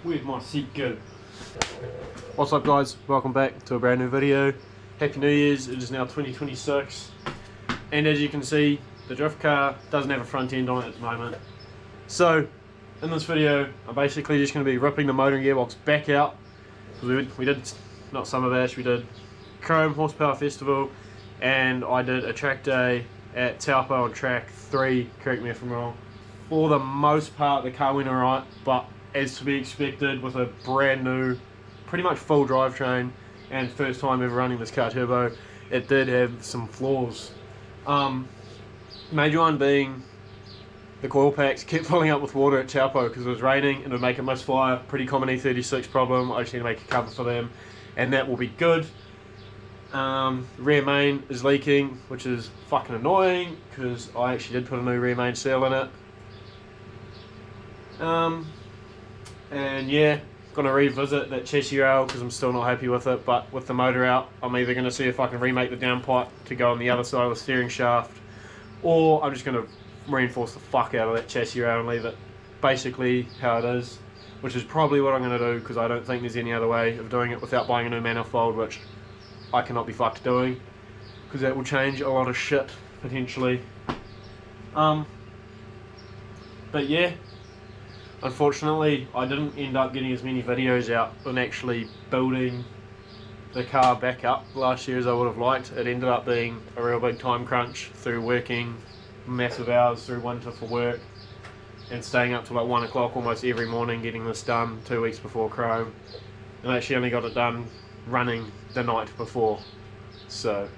Where'd my seat go? What's up guys, welcome back to a brand new video. Happy New Year's. It is now 2026 and as you can see the drift car doesn't have a front end on it at the moment. So in this video I'm basically just going to be ripping the motor and gearbox back out. We did, not Summer Bash, we did Chrome Horsepower Festival and I did a track day at Taupo on track 3, correct me if I'm wrong. For the most part the car went alright, but as to be expected with a brand new, pretty much full drivetrain and first time ever running this car turbo, it did have some flaws. Major one being the coil packs kept filling up with water at Taupo because it was raining and it would make a misfire. Pretty common E36 problem. I just need to make a cover for them and that will be good. Rear main is leaking, which is fucking annoying because I actually did put a new rear main seal in it. And yeah, gonna revisit that chassis rail because I'm still not happy with it, but with the motor out I'm either gonna see if I can remake the downpipe to go on the other side of the steering shaft, or I'm just gonna reinforce the fuck out of that chassis rail and leave it basically how it is, which is probably what I'm gonna do because I don't think there's any other way of doing it without buying a new manifold, which I cannot be fucked doing because that will change a lot of shit potentially. But yeah, unfortunately I didn't end up getting as many videos out on actually building the car back up last year as I would have liked. It ended up being a real big time crunch through working massive hours through winter for work and staying up till like 1 o'clock almost every morning getting this done 2 weeks before Chrome, and I actually only got it done running the night before. So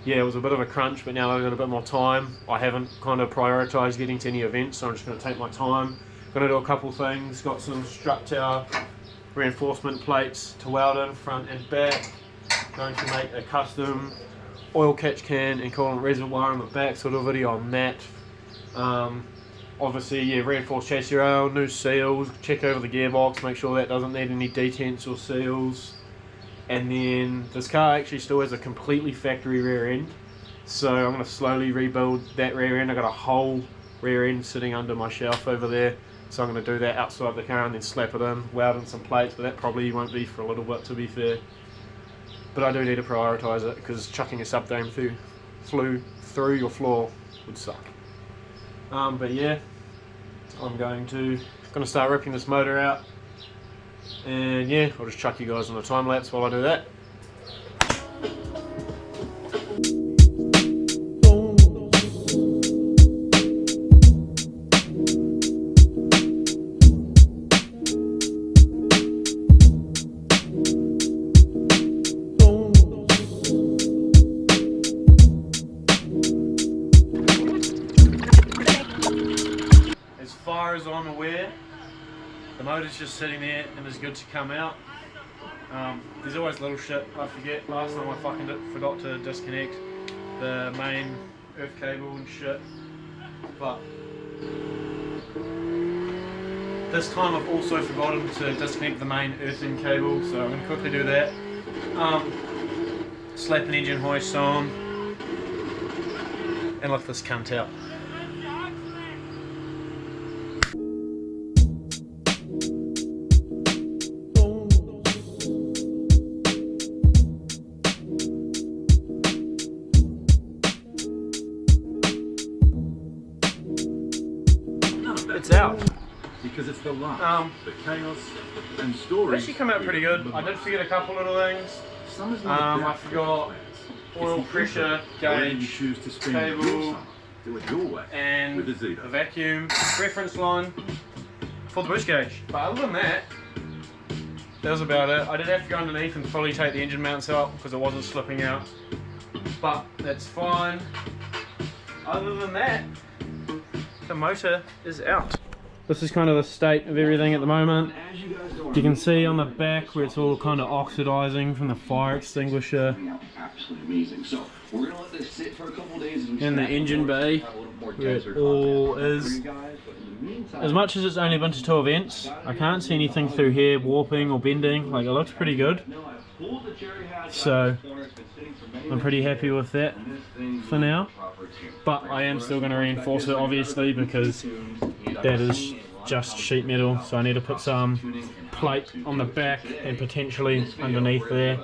yeah, it was a bit of a crunch, but now I've got a bit more time. I haven't kind of prioritised getting to any events, so I'm just going to take my time. Going to do a couple things. Got some strut tower reinforcement plates to weld in front and back. Going to make a custom oil catch can and coolant reservoir on the back, so I'll do a video on that. Obviously, yeah, reinforced chassis rail, new seals, check over the gearbox, make sure that doesn't need any detents or seals. And then this car actually still has a completely factory rear end, so I'm going to slowly rebuild that rear end. I got a whole rear end sitting under my shelf over there, so I'm going to do that outside the car and then slap it in, weld in some plates, but that probably won't be for a little bit to be fair. But I do need to prioritise it because chucking a subframe through your floor would suck. But yeah, I'm going to start ripping this motor out, and yeah, I'll just chuck you guys on a time lapse while I do that. As far as I'm aware, the motor's just sitting there and is good to come out. There's always little shit I forget. Last time I fucking forgot to disconnect the main earth cable and shit, but this time I've also forgotten to disconnect the main earthing cable, so I'm going to quickly do that. Slap an engine hoist on and lift this cunt out. It's out. Because it's the luck, the chaos, and stories. It actually come out pretty good. I did forget a couple little things. I forgot oil pressure gauge, cable, and a vacuum reference line for the bush gauge. But other than that, that was about it. I did have to go underneath and fully take the engine mounts out because it wasn't slipping out. But that's fine. Other than that, the motor is out. This is kind of the state of everything at the moment. You can see on the back where it's all kind of oxidizing from the fire extinguisher. And the engine bay, where it all is. As much as it's only been to 2 events, I can't see anything through here warping or bending. Like, it looks pretty good. So I'm pretty happy with that for now, but I am still going to reinforce it obviously because that is just sheet metal, so I need to put some plate on the back and potentially underneath there.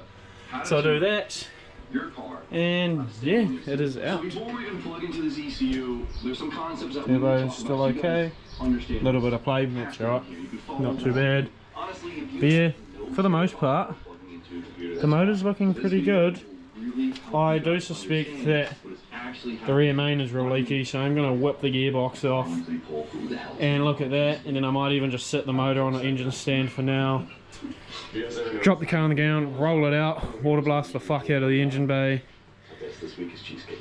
So I'll do that, and yeah, it is out. Turbo's still okay, a little bit of play, that's alright, not too bad. But yeah, for the most part, the motor's looking pretty good. I do suspect that the rear main is real leaky, so I'm going to whip the gearbox off and look at that, and then I might even just sit the motor on an engine stand for now, drop the car on the ground, roll it out, water blast the fuck out of the engine bay,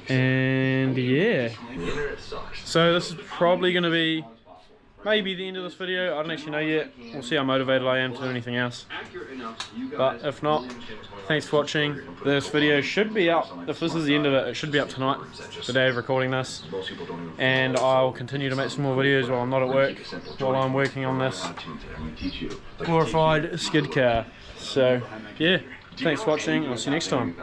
and yeah. So this is probably going to be maybe the end of this video. I don't actually know yet. We'll see how motivated I am to do anything else. But if not, thanks for watching. This video should be up, if this is the end of it, it should be up tonight, the day of recording this. And I'll continue to make some more videos while I'm not at work, while I'm working on this glorified skid car. So yeah, thanks for watching, and I'll see you next time.